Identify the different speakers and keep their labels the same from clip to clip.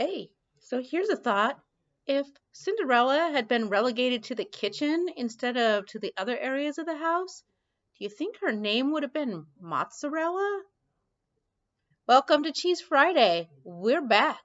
Speaker 1: Hey, so here's a thought. If Cinderella had been relegated to the kitchen instead of to the other areas of the house, do you think her name would have been Mozzarella? Welcome to Cheese Friday. We're back.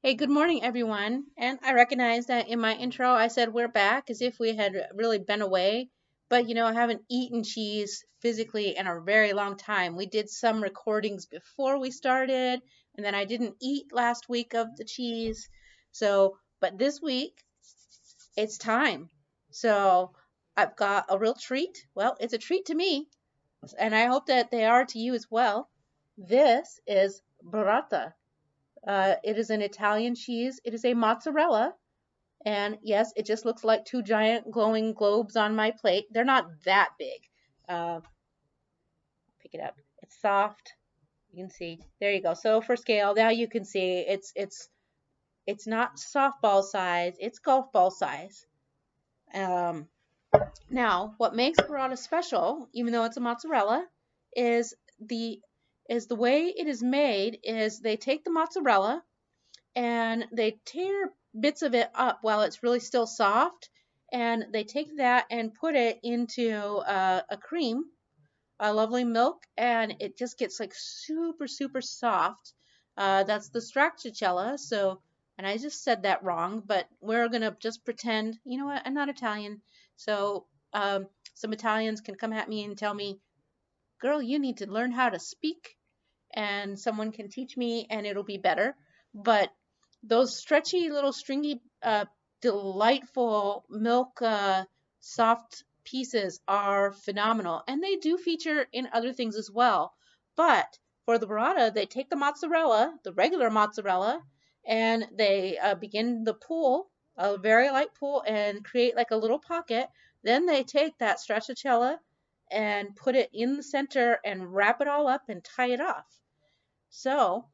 Speaker 1: Hey, good morning, everyone. And I recognize that in my intro, I said we're back as if we had really been away. But I haven't eaten cheese physically in a very long time. We did some recordings before we started, and then I didn't eat last week of the cheese. But this week, it's time. So I've got a real treat. Well, it's a treat to me, and I hope that they are to you as well. This is burrata. It is an Italian cheese. It is a mozzarella. And yes, it just looks like two giant glowing globes on my plate. They're not that big. Pick it up. It's soft. You can see. There you go. So for scale, now you can see it's not softball size. It's golf ball size. Now, what makes burrata special, even though it's a mozzarella, is the way it is made. Is they take the mozzarella and they tear bits of it up while it's really still soft, and they take that and put it into a cream, a lovely milk, and it just gets like super, super soft. That's the stracciatella. So, and I just said that wrong, but we're gonna just pretend. You know what? I'm not Italian, so some Italians can come at me and tell me, "Girl, you need to learn how to speak," and someone can teach me, and it'll be better. But those stretchy little stringy, delightful milk, soft pieces are phenomenal, and they do feature in other things as well. But for the burrata, they take the mozzarella, the regular mozzarella, and they begin the pool, a very light pool, and create like a little pocket. Then they take that stracciatella and put it in the center and wrap it all up and tie it off. So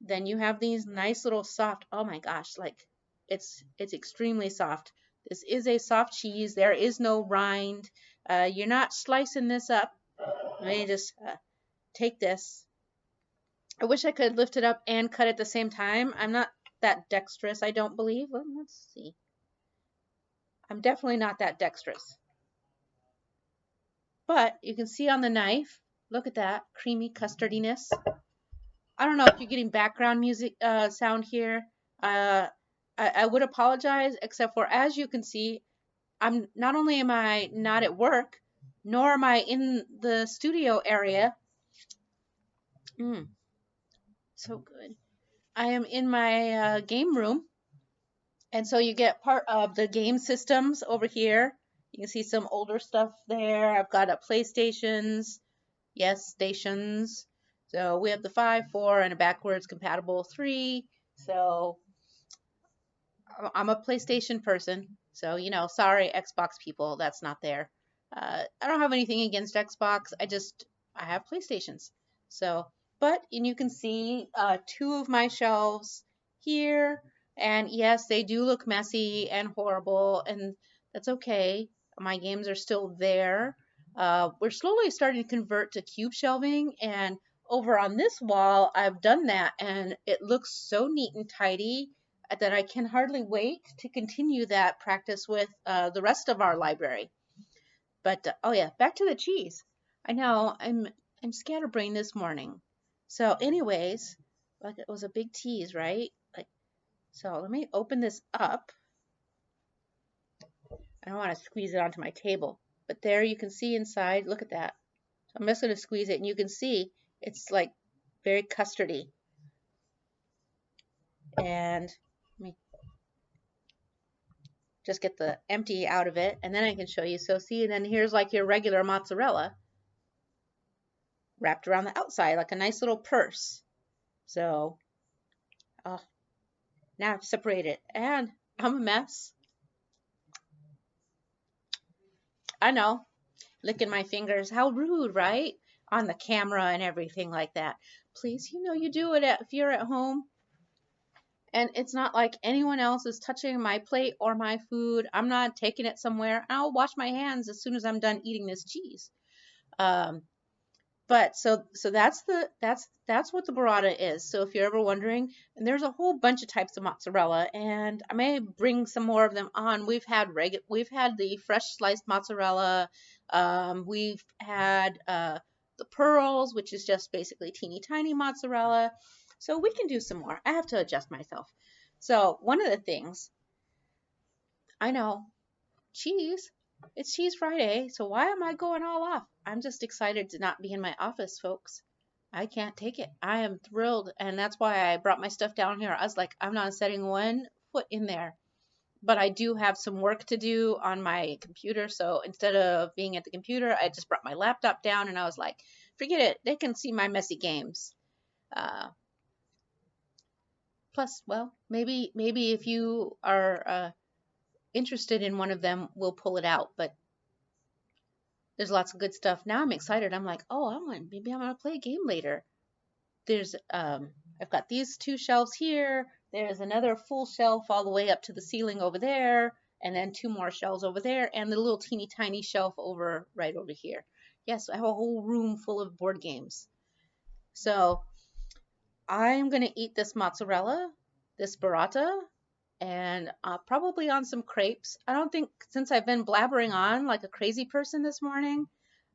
Speaker 1: then you have these nice little soft, oh my gosh, like it's extremely soft. This is a soft cheese. There is no rind. You're not slicing this up. Let me just take this. I wish I could lift it up and cut at the same time. I'm not that dexterous, I don't believe. Well, let's see. I'm definitely not that dexterous. But you can see on the knife, look at that creamy custardiness. I don't know if you're getting background music sound here. I would apologize, except for, as you can see, I'm not only am I not at work, nor am I in the studio area. So good. I am in my game room, and so you get part of the game systems over here. You can see some older stuff there. I've got a PlayStations, yes, stations. So we have the 5, 4, and a backwards compatible 3. So I'm a PlayStation person. So, sorry, Xbox people, that's not there. I don't have anything against Xbox. I have PlayStations. So, and you can see 2 of my shelves here. And yes, they do look messy and horrible, and that's okay. My games are still there. We're slowly starting to convert to cube shelving, and over on this wall, I've done that, and it looks so neat and tidy that I can hardly wait to continue that practice with the rest of our library. But oh yeah, back to the cheese. I know I'm scatterbrained this morning. So, anyways, like it was a big tease, right? So let me open this up. I don't want to squeeze it onto my table, but there you can see inside. Look at that. So I'm just going to squeeze it, and you can see it's like very custardy. And let me just get the empty out of it, and then I can show you. So see, and then here's like your regular mozzarella wrapped around the outside like a nice little purse. So Oh, now I've separated it, and I'm a mess. I know, licking my fingers. How rude, right? On the camera and everything like that. Please, you do it if you're at home. And it's not like anyone else is touching my plate or my food. I'm not taking it somewhere. I'll wash my hands as soon as I'm done eating this cheese. Um, but so that's what the burrata is. So if you're ever wondering, and there's a whole bunch of types of mozzarella, and I may bring some more of them on. We've had the fresh sliced mozzarella. We've had the pearls, which is just basically teeny tiny mozzarella. So we can do some more. I have to adjust myself. So one of the things I know, cheese. It's Cheese Friday, so why am I going all off? I'm just excited to not be in my office, folks. I can't take it. I am thrilled, and that's why I brought my stuff down here. I was like, I'm not setting one foot in there. But I do have some work to do on my computer, so instead of being at the computer, I just brought my laptop down, and I was like, forget it. They can see my messy games. Uh, Plus, well, maybe if you are interested in one of them, we'll pull it out. But there's lots of good stuff. Now I'm excited. I'm like, oh, maybe I'm gonna play a game later. There's I've got these two shelves here. There's another full shelf all the way up to the ceiling over there, and then two more shelves over there, and the little teeny tiny shelf right over here. Yes, I have a whole room full of board games. So I'm gonna eat this mozzarella, this burrata, and probably on some crepes. I don't think, since I've been blabbering on like a crazy person this morning,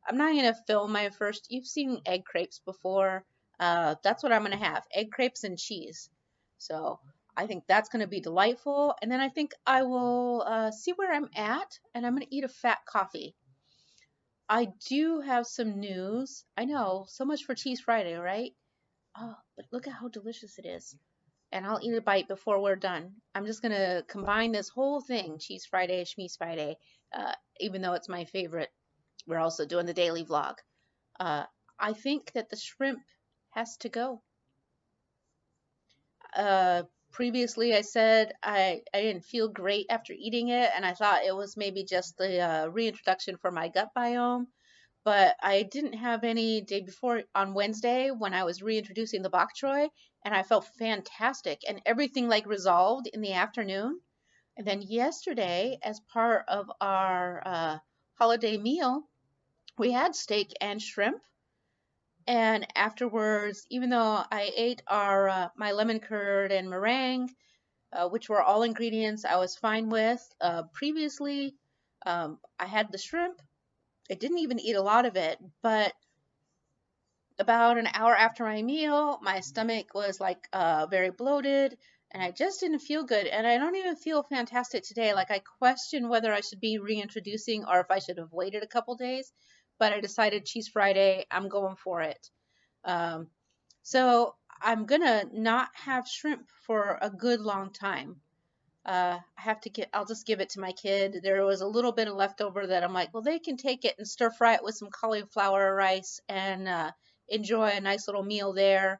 Speaker 1: I'm not going to film my first. You've seen egg crepes before. That's what I'm going to have, egg crepes and cheese. So I think that's going to be delightful. And then I think I will see where I'm at, and I'm going to eat a fat coffee. I do have some news. I know, so much for Cheese Friday, right? Oh, but look at how delicious it is. And I'll eat a bite before we're done. I'm just going to combine this whole thing, Cheese Friday, Schmeese Friday, even though it's my favorite. We're also doing the daily vlog. Uh, I think that the shrimp has to go. Previously, I said I didn't feel great after eating it, and I thought it was maybe just the reintroduction for my gut biome. But I didn't have any day before on Wednesday when I was reintroducing the bok choy, and I felt fantastic, and everything like resolved in the afternoon. And then yesterday, as part of our holiday meal, we had steak and shrimp. And afterwards, even though I ate our my lemon curd and meringue, which were all ingredients I was fine with, previously I had the shrimp. I didn't even eat a lot of it, but about an hour after my meal, my stomach was like very bloated, and I just didn't feel good. And I don't even feel fantastic today. Like, I question whether I should be reintroducing or if I should have waited a couple days. But I decided Cheese Friday, I'm going for it. Um, so I'm gonna not have shrimp for a good long time. I'll just give it to my kid. There was a little bit of leftover that I'm like, well, they can take it and stir fry it with some cauliflower rice and enjoy a nice little meal there.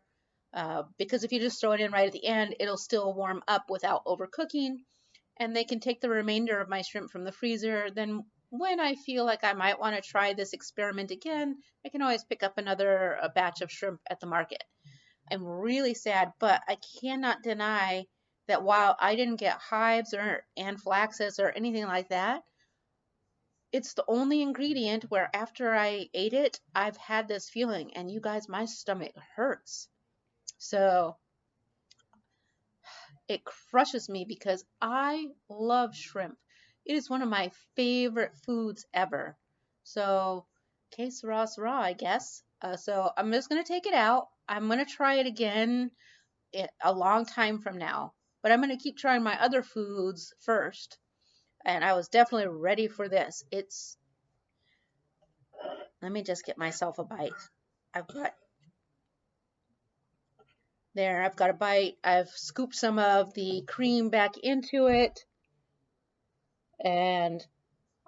Speaker 1: Because if you just throw it in right at the end, it'll still warm up without overcooking. And they can take the remainder of my shrimp from the freezer. Then when I feel like I might want to try this experiment again, I can always pick up another batch of shrimp at the market. I'm really sad, but I cannot deny that while I didn't get hives or anaphylaxis or anything like that, it's the only ingredient where after I ate it, I've had this feeling. And you guys, my stomach hurts. So it crushes me because I love shrimp. It is one of my favorite foods ever. So, que sera, sera, I guess. So I'm just going to take it out. I'm going to try it again a long time from now. But I'm going to keep trying my other foods first. And I was definitely ready for this. Let me just get myself a bite. I've got a bite. I've scooped some of the cream back into it. And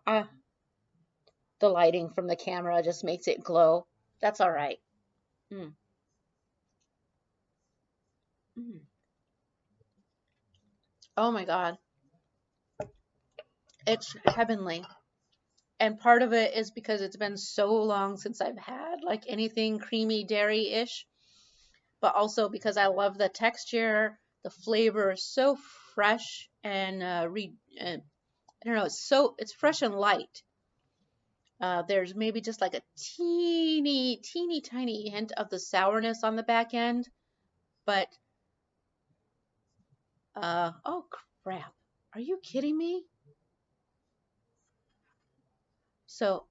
Speaker 1: the lighting from the camera just makes it glow. That's all right. Mm. Mm. Oh my God. It's heavenly. And part of it is because it's been so long since I've had like anything creamy dairy-ish, but also because I love the texture. The flavor is so fresh and I don't know, it's fresh and light. There's maybe just like a teeny tiny hint of the sourness on the back end, but oh crap. Are you kidding me? So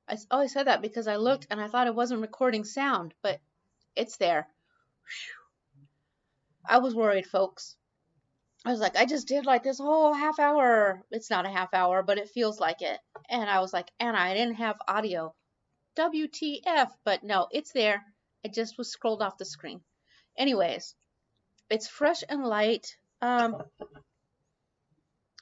Speaker 1: I said that because I looked and I thought it wasn't recording sound, but it's there. I was worried, folks. I was like, I just did like this whole half hour. It's not a half hour, but it feels like it. And I was like, Anna, I didn't have audio. WTF? But no, it's there. It just was scrolled off the screen. Anyways, it's fresh and light.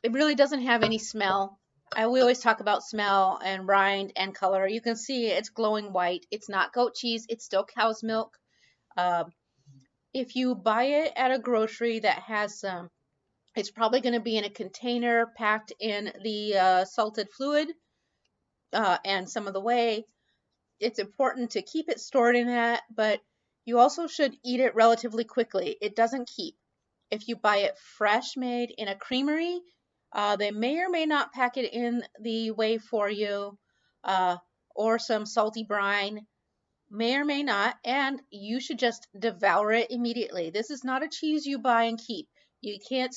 Speaker 1: It really doesn't have any smell. We always talk about smell and rind and color. You can see it's glowing white. It's not goat cheese. It's still cow's milk. Uh, if you buy it at a grocery that has some, it's probably going to be in a container packed in the salted fluid and some of the whey. It's important to keep it stored in that, but you also should eat it relatively quickly. It doesn't keep. If you buy it fresh made in a creamery, they may or may not pack it in the whey for you, uh, or some salty brine, may or may not, and you should just devour it immediately. This is not a cheese you buy and keep. You can't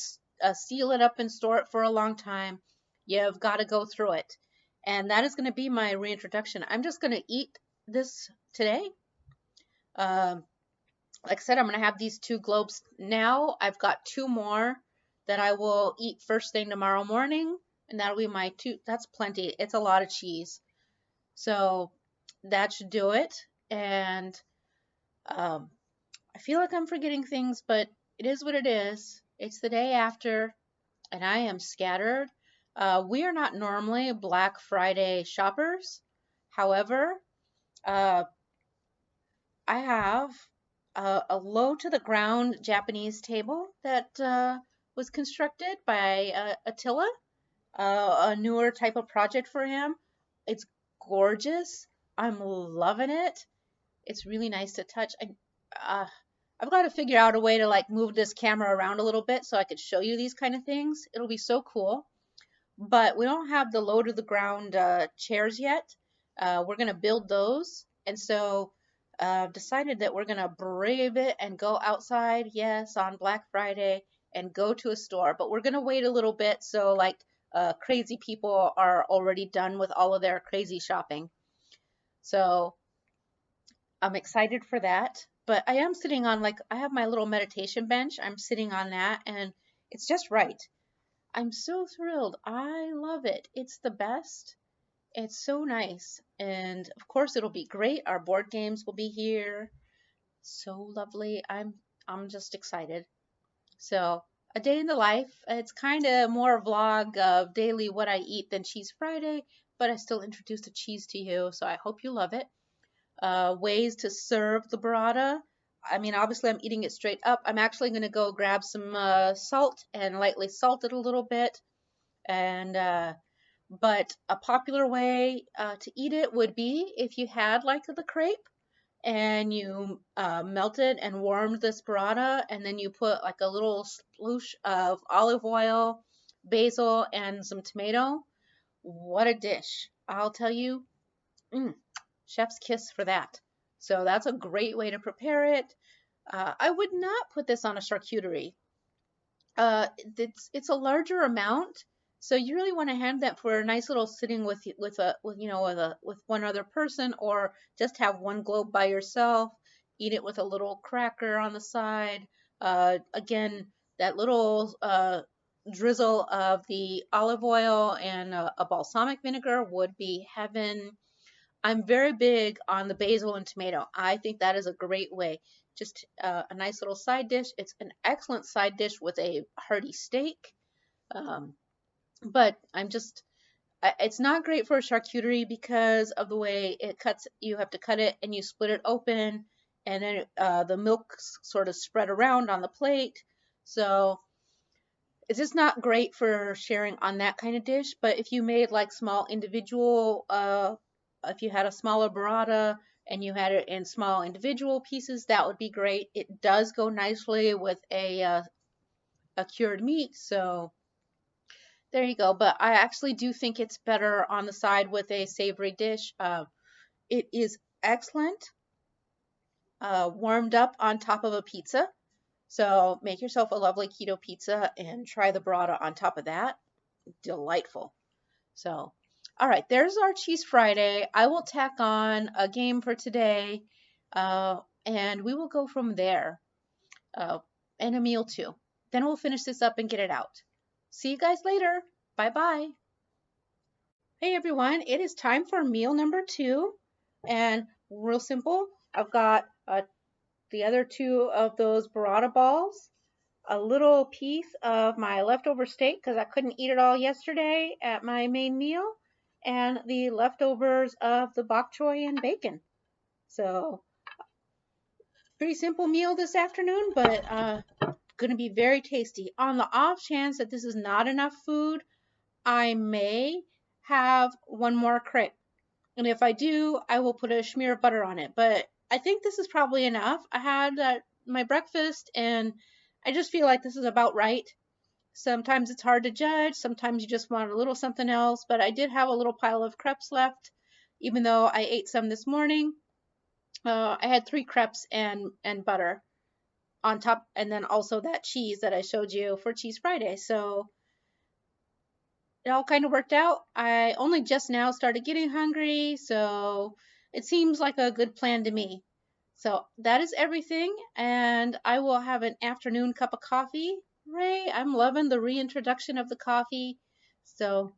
Speaker 1: seal it up and store it for a long time. You've got to go through it. And that is going to be my reintroduction. I'm just going to eat this today. Um, like I said, I'm going to have these 2 globes now. I've got 2 more that I will eat first thing tomorrow morning, and that'll be my 2. That's plenty. It's a lot of cheese. So that should do it. And um, I feel like I'm forgetting things, but it is what it is. It's the day after, and I am scattered. We are not normally Black Friday shoppers. However, uh, I have a low to the ground Japanese table that was constructed by Attila, a newer type of project for him. It's gorgeous. I'm loving it. It's really nice to touch. Uh, I've got to figure out a way to like move this camera around a little bit so I could show you these kind of things. It'll be so cool. But we don't have the low to the ground chairs yet. We're going to build those. And so decided that we're going to brave it and go outside, yes, on Black Friday and go to a store. But we're going to wait a little bit so like crazy people are already done with all of their crazy shopping. So I'm excited for that. But I am sitting on like, I have my little meditation bench. I'm sitting on that and it's just right. I'm so thrilled. I love it. It's the best. It's so nice. And of course it'll be great. Our board games will be here. So lovely. I'm just excited. So, a day in the life. It's kind of more a vlog of daily what I eat than Cheese Friday, but I still introduced the cheese to you, so I hope you love it. Ways to serve the burrata. I mean, obviously I'm eating it straight up. I'm actually going to go grab some salt and lightly salt it a little bit. And but a popular way to eat it would be if you had like the crepe and you melted and warmed this burrata, and then you put like a little sploosh of olive oil, basil, and some tomato. What a dish! I'll tell you, mm, chef's kiss for that. So that's a great way to prepare it. I would not put this on a charcuterie. It's a larger amount, so you really want to hand that for a nice little sitting with one other person, or just have one globe by yourself. Eat it with a little cracker on the side. Again, that little drizzle of the olive oil and a balsamic vinegar would be heaven. I'm very big on the basil and tomato. I think that is a great way. Just a nice little side dish. It's an excellent side dish with a hearty steak. Um, but it's not great for a charcuterie because of the way it cuts. You have to cut it and you split it open, and then the milk sort of spread around on the plate. So It's just not great for sharing on that kind of dish, but if you made like small individual, if you had a smaller burrata and you had it in small individual pieces, that would be great. It does go nicely with a cured meat, so there you go. But I actually do think it's better on the side with a savory dish. It is excellent, warmed up on top of a pizza. So make yourself a lovely keto pizza and try the burrata on top of that. Delightful. So, all right, there's our Cheese Friday. I will tack on a game for today, and we will go from there, uh, and a meal too. Then we'll finish this up and get it out. See you guys later. Bye bye. Hey everyone, it is time for meal number 2, and real simple. I've got the other 2 of those burrata balls, a little piece of my leftover steak because I couldn't eat it all yesterday at my main meal, and the leftovers of the bok choy and bacon. So, pretty simple meal this afternoon, but going to be very tasty. On the off chance that this is not enough food, I may have one more crick. And if I do, I will put a smear of butter on it. But I think this is probably enough. I had my breakfast and I just feel like this is about right. Sometimes it's hard to judge. Sometimes you just want a little something else. But I did have a little pile of crepes left, even though I ate some this morning. I had 3 crepes and butter on top, and then also that cheese that I showed you for Cheese Friday. So it all kind of worked out. I only just now started getting hungry, so it seems like a good plan to me. So that is everything, and I will have an afternoon cup of coffee. Ray, I'm loving the reintroduction of the coffee. So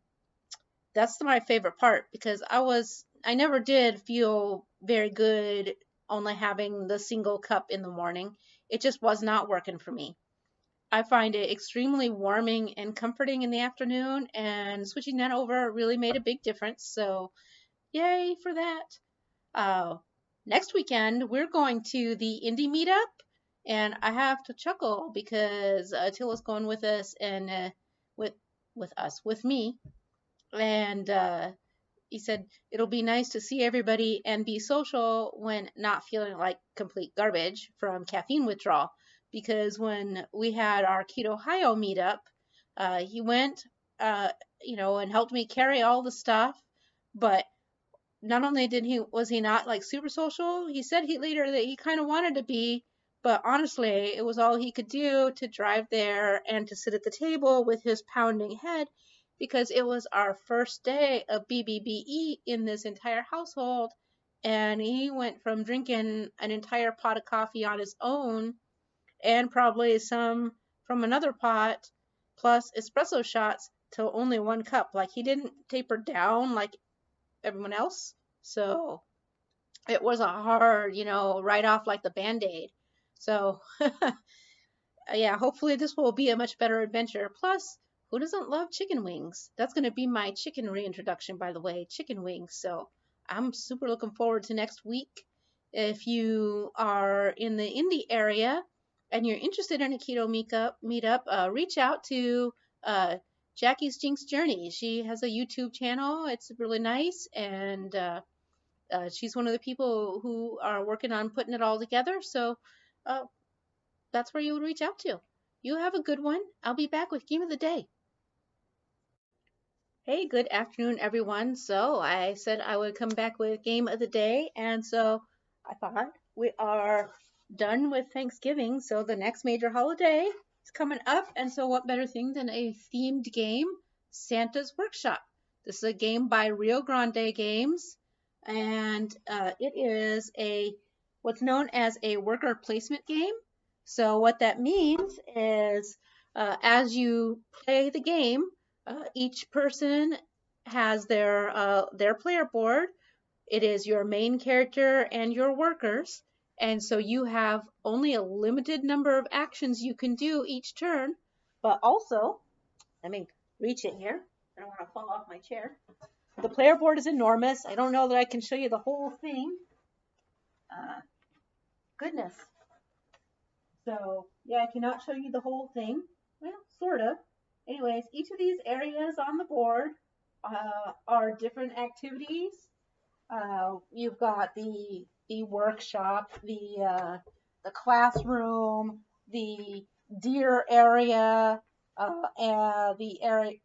Speaker 1: that's my favorite part because I never did feel very good only having the single cup in the morning. It just was not working for me. I find it extremely warming and comforting in the afternoon, and switching that over really made a big difference. So, yay for that. Uh, Next weekend, we're going to the indie meetup, and I have to chuckle because Attila's going with us and with with me, and he said it'll be nice to see everybody and be social when not feeling like complete garbage from caffeine withdrawal. Because when we had our KetOH-IO meetup, he went, uh, and helped me carry all the stuff. But not only was he not like super social, he said he later that he kind of wanted to be, but honestly, it was all he could do to drive there and to sit at the table with his pounding head because it was our first day of BBBE in this entire household, and he went from drinking an entire pot of coffee on his own and probably some from another pot plus espresso shots to only 1 cup. Like he didn't taper down like everyone else. So it was a hard, right off like the Band-Aid. So yeah, hopefully this will be a much better adventure. Plus, who doesn't love chicken wings? That's going to be my chicken reintroduction, by the way, chicken wings. So I'm super looking forward to next week. If you are in the Indy area and you're interested in a keto meetup, reach out to Jackie's Jinx Journey. She has a YouTube channel. It's really nice, and she's one of the people who are working on putting it all together. So uh, that's where you would reach out to. You have a good one. I'll be back with Game of the Day. Hey, good afternoon, everyone. So I said I would come back with Game of the Day, and so I thought we are done with Thanksgiving, so the next major holiday is coming up, and so what better thing than a themed game, Santa's Workshop. This is a game by Rio Grande Games, and it is what's known as a worker placement game. So what that means is as you play the game, each person has their player board. It is your main character and your workers, and so you have only a limited number of actions you can do each turn. But also, let me reach it here. I don't want to fall off my chair. The player board is enormous. I don't know that I can show you the whole thing. Goodness. So yeah, I cannot show you the whole thing. Well, sort of. Anyways, each of these areas on the board are different activities. You've got the workshop, the classroom, the deer area, and the area,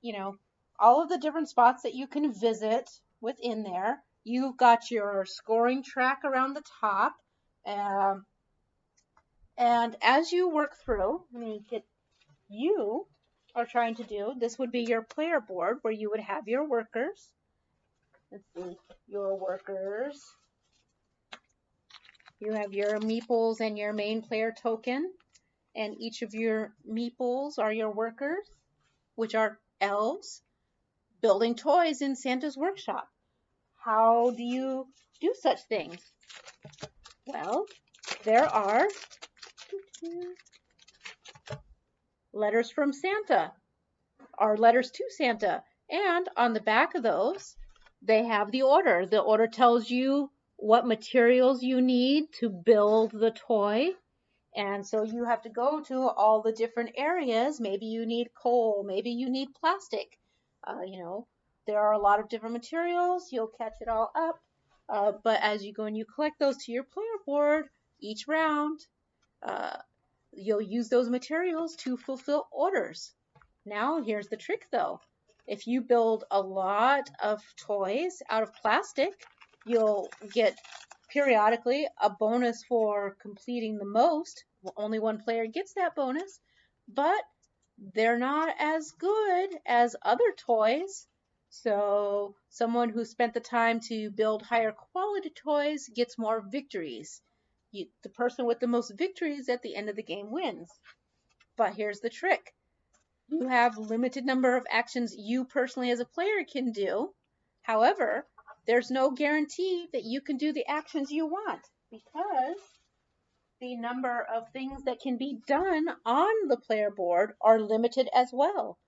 Speaker 1: all of the different spots that you can visit within there. You've got your scoring track around the top. Um, and as you work through, let me get you are trying to do, this would be your player board where you would have your workers. Let's see, your workers. You have your meeples and your main player token, and each of your meeples are your workers, which are elves building toys in Santa's workshop. How do you do such things? Well, there are letters from Santa, or letters to Santa, and on the back of those, they have the order. The order tells you what materials you need to build the toy. And so you have to go to all the different areas. Maybe you need coal, maybe you need plastic. There are a lot of different materials. You'll catch it all up. But as you go and you collect those to your player board each round, uh, you'll use those materials to fulfill orders. Now, here's the trick though. If you build a lot of toys out of plastic, you'll get periodically a bonus for completing the most. Only one player gets that bonus, but they're not as good as other toys. So someone who spent the time to build higher quality toys gets more victories. The person with the most victories at the end of the game wins. But here's the trick. You have limited number of actions you personally as a player can do. However, there's no guarantee that you can do the actions you want because the number of things that can be done on the player board are limited as well.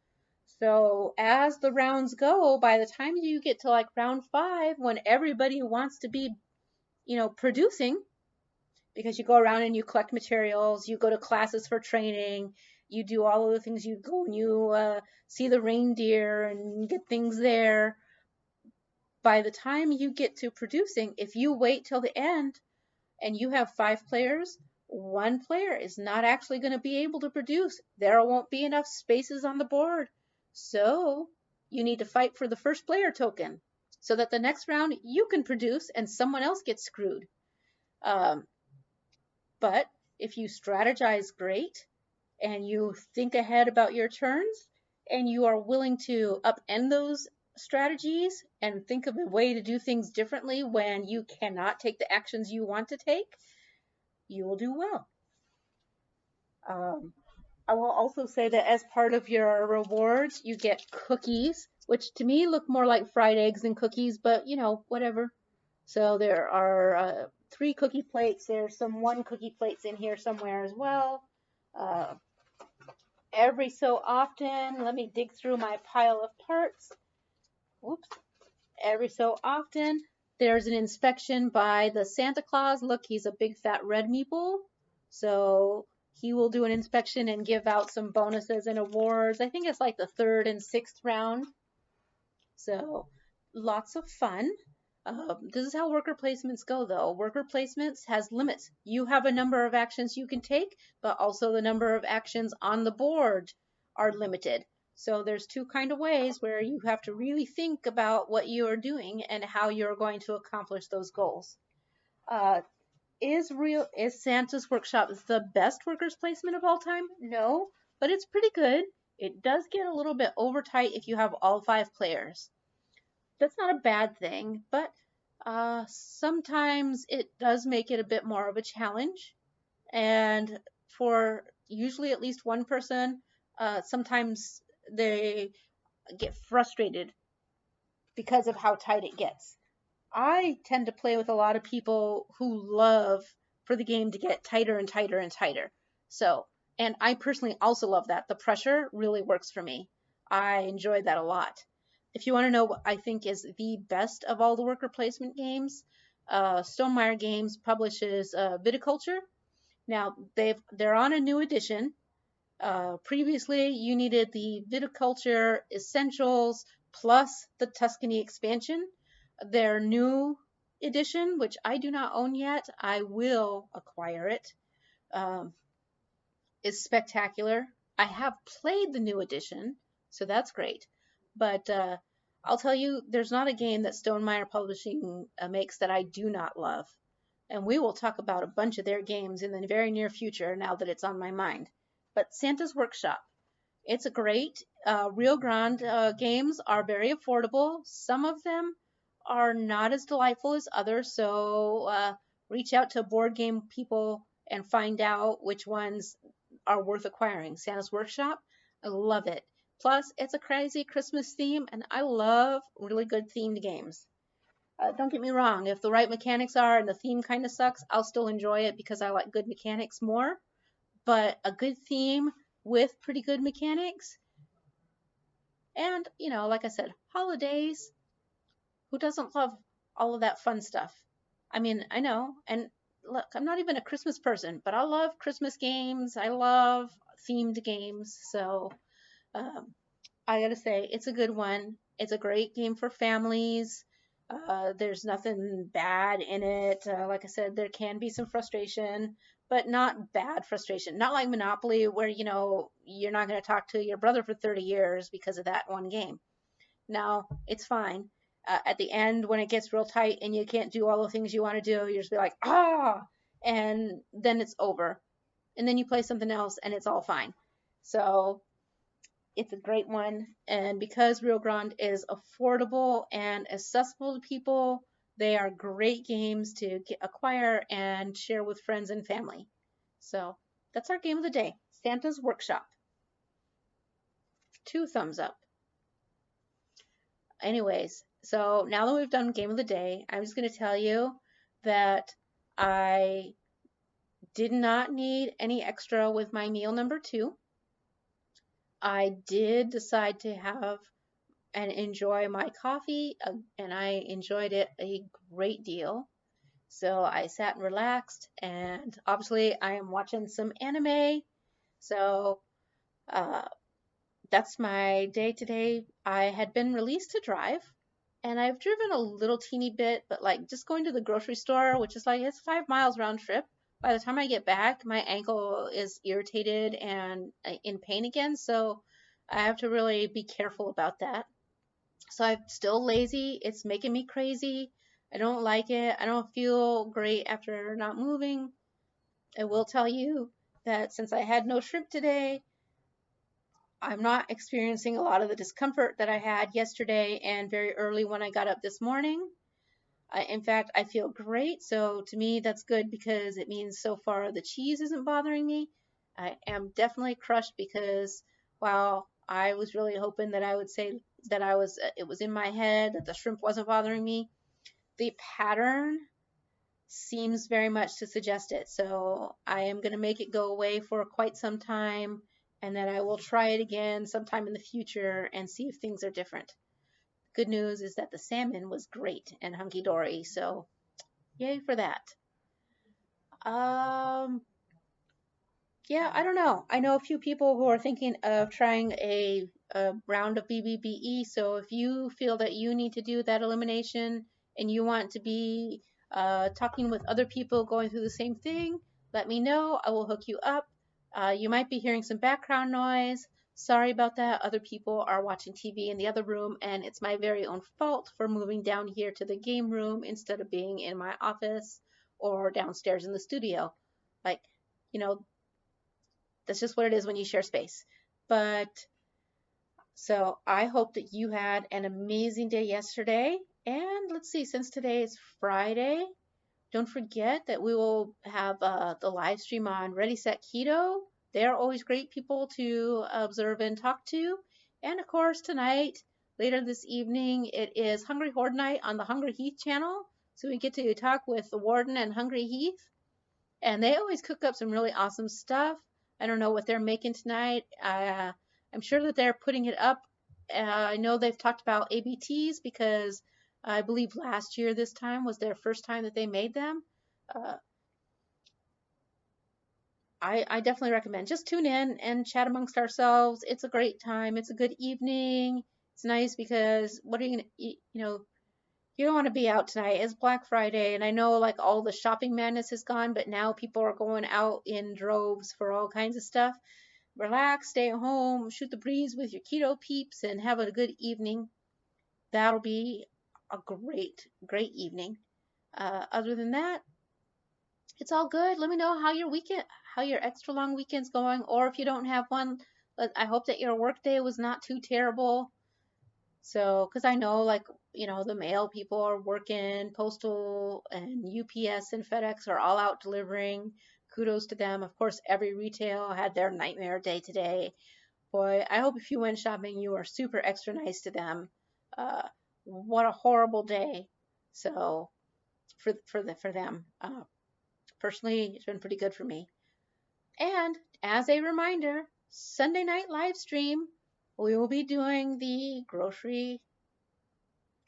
Speaker 1: So as the rounds go, by the time you get to like round 5, when everybody wants to be, producing, because you go around and you collect materials, you go to classes for training, you do all of the things, you go and you see the reindeer and get things there. By the time you get to producing, if you wait till the end and you have 5 players, one player is not actually going to be able to produce. There won't be enough spaces on the board. So you need to fight for the first player token so that the next round you can produce and someone else gets screwed. But if you strategize great and you think ahead about your turns and you are willing to upend those strategies and think of a way to do things differently when you cannot take the actions you want to take, you will do well. I will also say that as part of your rewards, you get cookies, which to me look more like fried eggs than cookies, but whatever. So there are 3 cookie plates. There's some 1 cookie plates in here somewhere as well. Every so often, let me dig through my pile of parts. Whoops. Every so often, there's an inspection by the Santa Claus. Look, he's a big fat red meeple. So he will do an inspection and give out some bonuses and awards. I think it's like the 3rd and 6th round. So lots of fun. This is how worker placements go, though. Worker placements has limits. You have a number of actions you can take, but also the number of actions on the board are limited. So there's 2 kind of ways where you have to really think about what you are doing and how you're going to accomplish those goals. Is Santa's Workshop the best workers placement of all time? No, but it's pretty good. It does get a little bit over tight if you have all 5 players. That's not a bad thing, but sometimes it does make it a bit more of a challenge. And for usually at least one person, sometimes they get frustrated because of how tight it gets. I tend to play with a lot of people who love for the game to get tighter and tighter and tighter. So, and I personally also love that. The pressure really works for me. I enjoy that a lot. If you want to know what I think is the best of all the worker placement games, Stonemaier Games publishes Viticulture. Now they're on a new edition. Previously, you needed the Viticulture Essentials plus the Tuscany expansion. Their new edition, which I do not own yet, I will acquire it, um, is spectacular. I have played the new edition, so that's great. But I'll tell you, there's not a game that Stonemaier Publishing makes that I do not love. And we will talk about a bunch of their games in the very near future now that it's on my mind. But Santa's Workshop, it's a great. Rio Grande games are very affordable. Some of them are not as delightful as others, so reach out to board game people and find out which ones are worth acquiring. Santa's Workshop, I love it. Plus, it's a crazy Christmas theme, and I love really good themed games. Don't get me wrong, if the right mechanics are and the theme kind of sucks, I'll still enjoy it because I like good mechanics more. But a good theme with pretty good mechanics, and, like I said, holidays, who doesn't love all of that fun stuff? I mean, I know, and look, I'm not even a Christmas person, but I love Christmas games. I love themed games. So um, I gotta say, it's a good one. It's a great game for families. There's nothing bad in it. Like I said, there can be some frustration, but not bad frustration. Not like Monopoly, where you're not going to talk to your brother for 30 years because of that one game. No, it's fine. At the end, when it gets real tight and you can't do all the things you want to do, you just be like, and then it's over. And then you play something else and it's all fine. So it's a great one. And because Rio Grande is affordable and accessible to people, they are great games to acquire and share with friends and family. So that's our game of the day, Santa's Workshop. 2 thumbs up. Anyways, so now that we've done game of the day, I'm just going to tell you that I did not need any extra with my meal number 2. I did decide to have and enjoy my coffee, and I enjoyed it a great deal. So I sat and relaxed, and obviously I am watching some anime. So uh, that's my day today. I had been released to drive, and I've driven a little teeny bit, but like just going to the grocery store, which is like it's 5 miles round trip. By the time I get back, my ankle is irritated and in pain again, so I have to really be careful about that. So I'm still lazy. It's making me crazy. I don't like it. I don't feel great after not moving. I will tell you that since I had no shrimp today, I'm not experiencing a lot of the discomfort that I had yesterday and very early when I got up this morning. In fact, I feel great. So to me, that's good because it means so far the cheese isn't bothering me. I am definitely crushed because while I was really hoping that I would say that it was in my head that the shrimp wasn't bothering me, the pattern seems very much to suggest it. So I am going to make it go away for quite some time, and then I will try it again sometime in the future and see if things are different. Good news is that the salmon was great and hunky dory, so yay for that. Um, yeah, I don't know. I know a few people who are thinking of trying a round of BBBE, so if you feel that you need to do that elimination and you want to be talking with other people going through the same thing, let me know. I will hook you up. You might be hearing some background noise. Sorry about that. Other people are watching TV in the other room, and it's my very own fault for moving down here to the game room instead of being in my office or downstairs in the studio. Like, you know, that's just what it is when you share space. But so I hope that you had an amazing day yesterday. And let's see, since today is Friday, don't forget that we will have the live stream on Ready Set Keto. They're always great people to observe and talk to. And of course, tonight, later this evening, it is Hungry Horde Night on the Hungry Heath channel. So we get to talk with the Warden and Hungry Heath. And they always cook up some really awesome stuff. I don't know what they're making tonight. I'm sure that they're putting it up. I know they've talked about ABTs because I believe last year this time was their first time that they made them. Uh, I definitely recommend. Just tune in and chat amongst ourselves. It's a great time. It's a good evening. It's nice because what are you gonna eat? You don't want to be out tonight. It's Black Friday, and I know like all the shopping madness is gone, but now people are going out in droves for all kinds of stuff. Relax, stay at home, shoot the breeze with your keto peeps, and have a good evening. That'll be a great, great evening. Other than that, it's all good. Let me know how your extra long weekend's going, or if you don't have one, I hope that your work day was not too terrible. So, because I know, like, the mail people are working, postal and UPS and FedEx are all out delivering. Kudos to them. Of course, every retail had their nightmare day today. Boy, I hope if you went shopping, you are super extra nice to them. Uh, what a horrible day. So, for them. Personally, it's been pretty good for me. And as a reminder, Sunday night live stream, we will be doing the grocery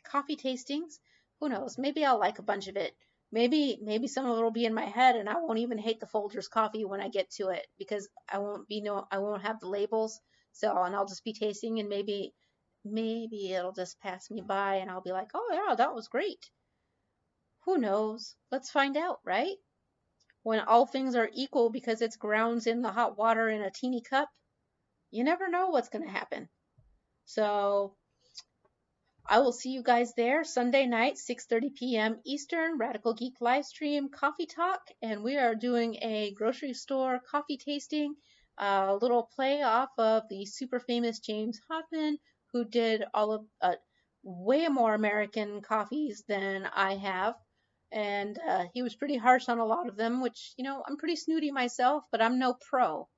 Speaker 1: coffee tastings. Who knows? Maybe I'll like a bunch of it. Maybe some of it will be in my head and I won't even hate the Folgers coffee when I get to it because I won't have the labels. So and I'll just be tasting and maybe it'll just pass me by and I'll be like, "Oh yeah, that was great." Who knows? Let's find out, right? When all things are equal because it's grounds in the hot water in a teeny cup, you never know what's going to happen. So I will see you guys there Sunday night, 6:30 p.m. Eastern, Radical Geek live stream coffee talk, and we are doing a grocery store coffee tasting, a little play off of the super famous James Hoffman, who did all of way more American coffees than I have. And he was pretty harsh on a lot of them, which, I'm pretty snooty myself, but I'm no pro.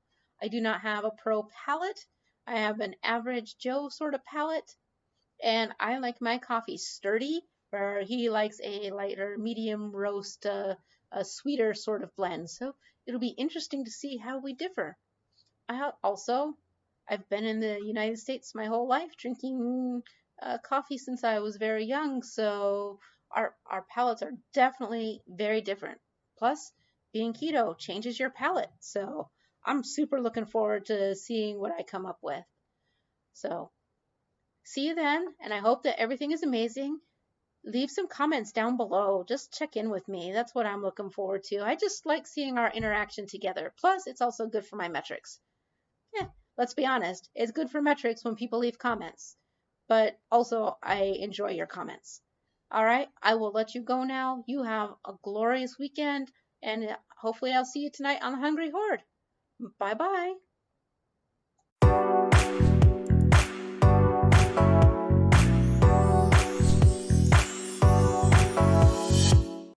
Speaker 1: I do not have a pro palate. I have an average Joe sort of palate and I like my coffee sturdy, where he likes a lighter medium roast, a sweeter sort of blend. So it'll be interesting to see how we differ. I've been in the United States my whole life, drinking coffee since I was very young, so our palates are definitely very different. Plus, being keto changes your palate, so I'm super looking forward to seeing what I come up with. So see you then, and I hope that everything is amazing. Leave some comments down below. Just check in with me. That's what I'm looking forward to. I just like seeing our interaction together. Plus, it's also good for my metrics. Yeah, let's be honest. It's good for metrics when people leave comments. But also, I enjoy your comments. All right, I will let you go now. You have a glorious weekend, and hopefully, I'll see you tonight on the Hungry Horde. Bye bye.